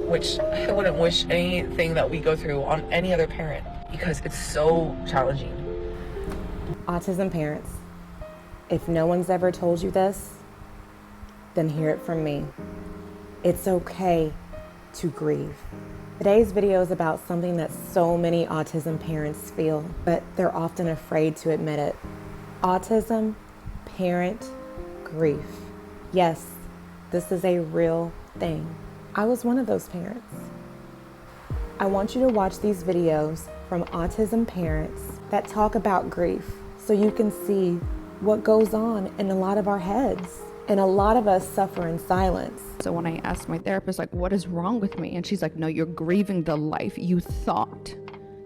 which I wouldn't wish anything that we go through on any other parent because it's so challenging. Autism parents, if no one's ever told you this, then hear it from me. It's okay to grieve. Today's video is about something that so many autism parents feel, but they're often afraid to admit it. Autism parent grief. Yes, this is a real thing. I was one of those parents. I want you to watch these videos from autism parents that talk about grief so you can see what goes on in a lot of our heads. And a lot of us suffer in silence. So when I asked my therapist, like, what is wrong with me? And she's like, no, you're grieving the life you thought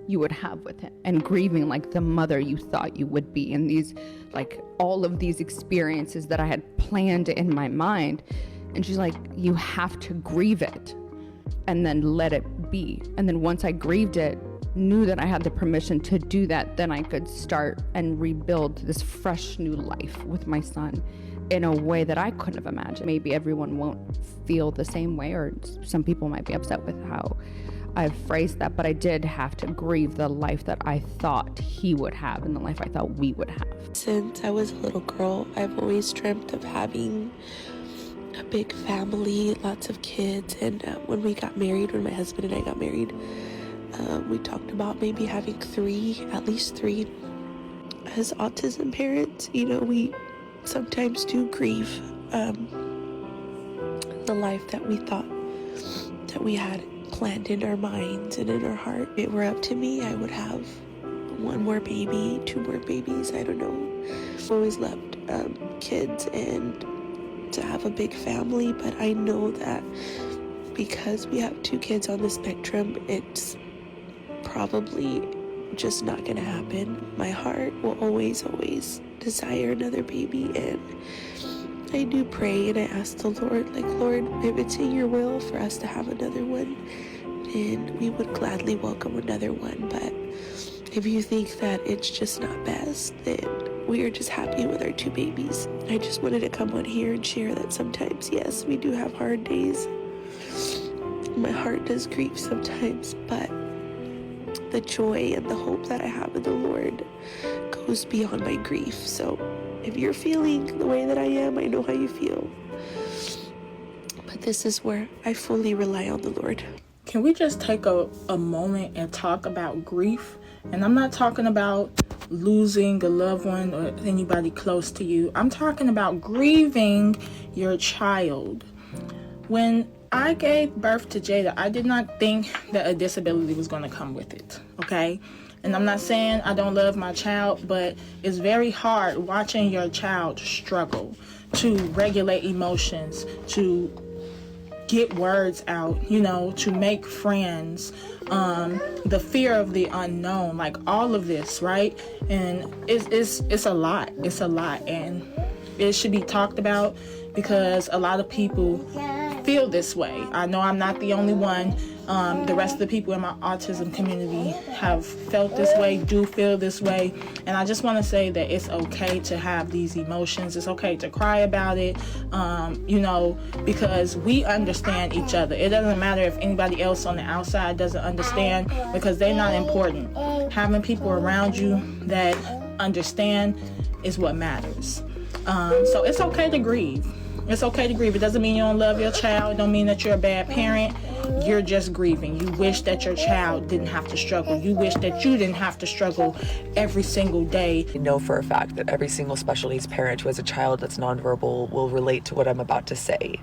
you would have with him, and grieving like the mother you thought you would be, and these, like, all of these experiences that I had planned in my mind. And she's like, you have to grieve it and then let it be. And then once I grieved it, knew that I had the permission to do that, then I could start and rebuild this fresh new life with my son in a way that I couldn't have imagined. Maybe everyone won't feel the same way, or some people might be upset with how I've phrased that, but I did have to grieve the life that I thought he would have and the life I thought we would have. Since I was a little girl, I've always dreamt of having a big family, lots of kids, and when we got married, when my husband and I got married, we talked about maybe having at least three. As autism parents, you know, we sometimes do grieve the life that we thought that we had planned in our minds and in our heart. If it were up to me, I would have one more baby, two more babies, I don't know. I've always loved kids and to have a big family, but I know that because we have two kids on the spectrum, it's probably just not gonna happen. My heart will always desire another baby, and I do pray and I ask the Lord, like, Lord, if it's in your will for us to have another one, then we would gladly welcome another one. But if you think that it's just not best, then we are just happy with our two babies. I just wanted to come on here and share that sometimes, yes, we do have hard days. My heart does grieve sometimes, but the joy and the hope that I have in the Lord goes beyond my grief. So if you're feeling the way that I am, I know how you feel. But this is where I fully rely on the Lord. Can we just take a moment and talk about grief? And I'm not talking about losing a loved one or anybody close to you. I'm talking about grieving your child. When I gave birth to Jada, I did not think that a disability was going to come with it, okay? And I'm not saying I don't love my child, but it's very hard watching your child struggle to regulate emotions, to get words out, you know, to make friends, the fear of the unknown, like all of this, right? And it's a lot. It's a lot, and it should be talked about because a lot of people feel this way. I know I'm not the only one. The rest of the people in my autism community have felt this way, do feel this way. And I just want to say that it's okay to have these emotions. It's okay to cry about it, you know, because we understand each other. It doesn't matter if anybody else on the outside doesn't understand, because they're not important. Having people around you that understand is what matters. So it's okay to grieve. It's okay to grieve. It doesn't mean you don't love your child. It don't mean that you're a bad parent. You're just grieving. You wish that your child didn't have to struggle. You wish that you didn't have to struggle every single day. I know for a fact that every single special needs parent who has a child that's nonverbal will relate to what I'm about to say.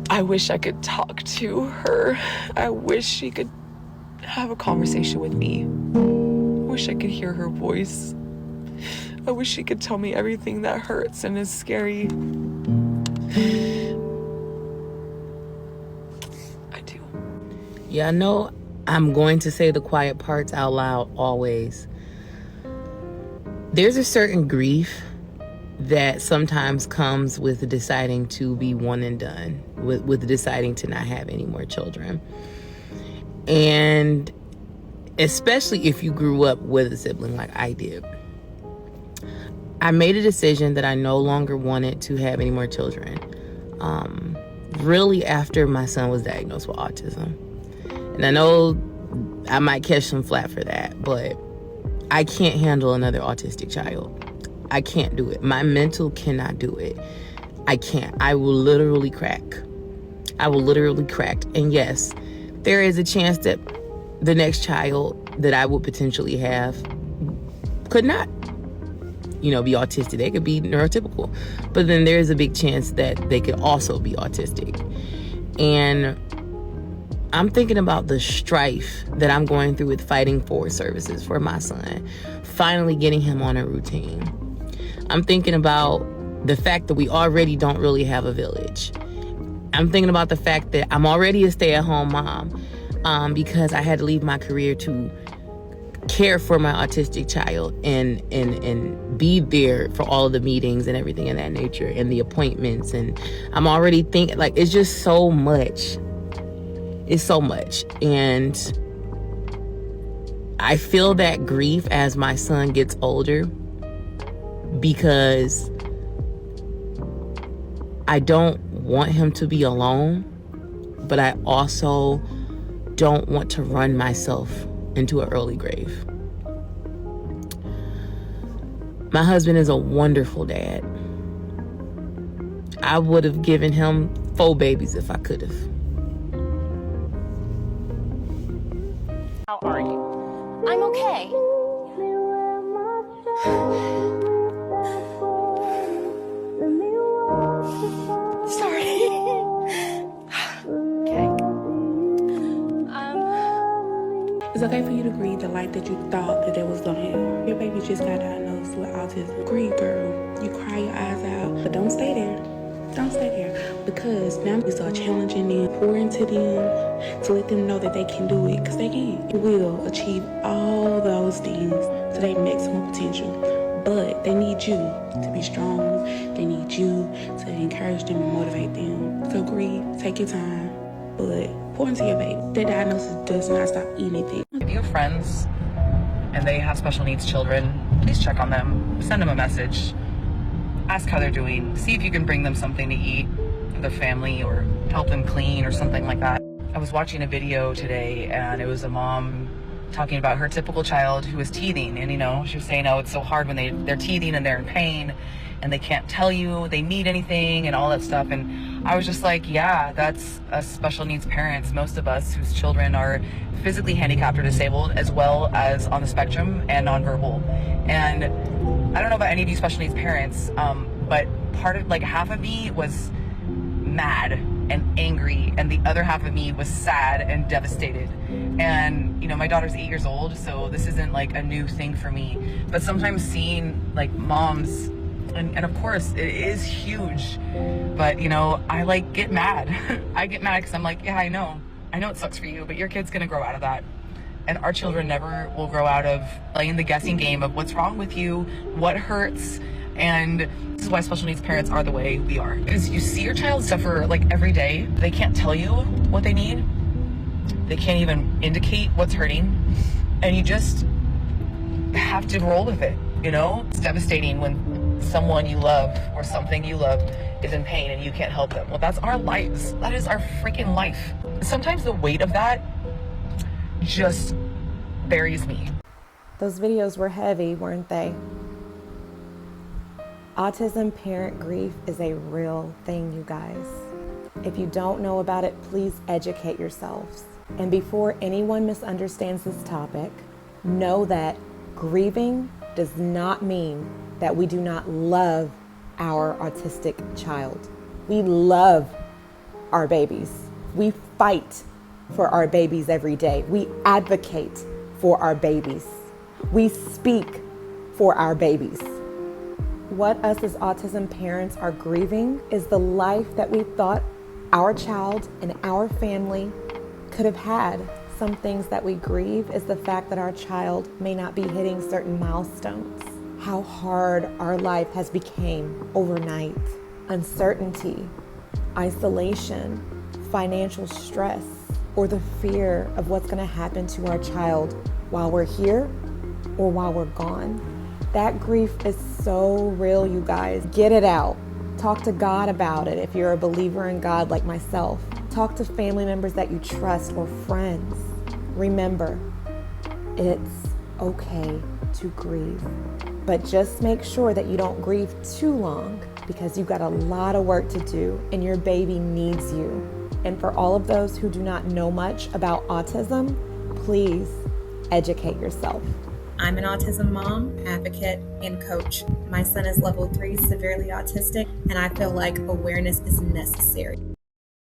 I wish I could talk to her. I wish she could have a conversation with me. I wish I could hear her voice. I wish she could tell me everything that hurts and is scary. I do. Yeah, I know I'm going to say the quiet parts out loud always. There's a certain grief that sometimes comes with deciding to be one and done, with deciding to not have any more children. And especially if you grew up with a sibling like I did. I made a decision that I no longer wanted to have any more children. really after my son was diagnosed with autism. And I know I might catch some flack for that, but I can't handle another autistic child. I can't do it. My mental cannot do it. I can't. I will literally crack. And yes, there is a chance that the next child that I would potentially have could not, be autistic. They could be neurotypical. But then there is a big chance that they could also be autistic. And I'm thinking about the strife that I'm going through with fighting for services for my son, finally getting him on a routine. I'm thinking about the fact that we already don't really have a village. I'm thinking about the fact that I'm already a stay-at-home mom because I had to leave my career to care for my autistic child and be there for all of the meetings and everything of that nature and the appointments. And I'm already thinking, like, it's just so much. It's so much. And I feel that grief as my son gets older because I don't want him to be alone, but I also don't want to run myself into an early grave. My husband is a wonderful dad. I would have given him 4 babies if I could have. How are you? I'm okay. Sorry. Okay. It's okay for you to grieve the life that you thought that it was gonna have. Your baby just got diagnosed with autism. Grieve, girl. You cry your eyes out, but don't stay there. Don't stay there, because now you start challenging them, pour into them, to let them know that they can do it, because they can. You will achieve all those things to their maximum potential, but they need you to be strong. They need you to encourage them and motivate them. So grieve, take your time, but pour into your baby. That diagnosis does not stop anything. If you have friends and they have special needs children, please check on them, send them a message. Ask how they're doing. See if you can bring them something to eat for their family or help them clean or something like that. I was watching a video today and it was a mom talking about her typical child who was teething. And, she was saying, oh, it's so hard when they're teething and they're in pain and they can't tell you they need anything and all that stuff. And I was just like, yeah, that's us special needs parents. Most of us whose children are physically handicapped or disabled, as well as on the spectrum and nonverbal. And I don't know about any of you special needs parents, but half of me was mad and angry, and the other half of me was sad and devastated. And my daughter's 8 years old, so this isn't like a new thing for me. But sometimes seeing moms, and of course it is huge, but I get mad. I get mad because I'm like, yeah, I know it sucks for you, but your kid's gonna grow out of that. And our children never will grow out of playing the guessing game of what's wrong with you, what hurts. And this is why special needs parents are the way we are. Because you see your child suffer every day. They can't tell you what they need. They can't even indicate what's hurting. And you just have to roll with it, It's devastating when someone you love or something you love is in pain and you can't help them. Well, that's our lives. That is our freaking life. Sometimes the weight of that just buries me. Those videos were heavy, weren't they? Autism parent grief is a real thing, you guys. If you don't know about it, please educate yourselves. And before anyone misunderstands this topic, know that grieving does not mean that we do not love our autistic child. We love our babies. We fight for our babies every day. We advocate for our babies. We speak for our babies. What us as autism parents are grieving is the life that we thought our child and our family could have had. Some things that we grieve is the fact that our child may not be hitting certain milestones. How hard our life has become overnight. Uncertainty, isolation, financial stress, or the fear of what's going to happen to our child while we're here or while we're gone. That grief is so real, you guys. Get it out. Talk to God about it if you're a believer in God like myself. Talk to family members that you trust or friends. Remember, it's okay to grieve, but just make sure that you don't grieve too long because you've got a lot of work to do and your baby needs you. And for all of those who do not know much about autism, please educate yourself. I'm an autism mom, advocate, and coach. My son is level 3 severely autistic, and I feel like awareness is necessary.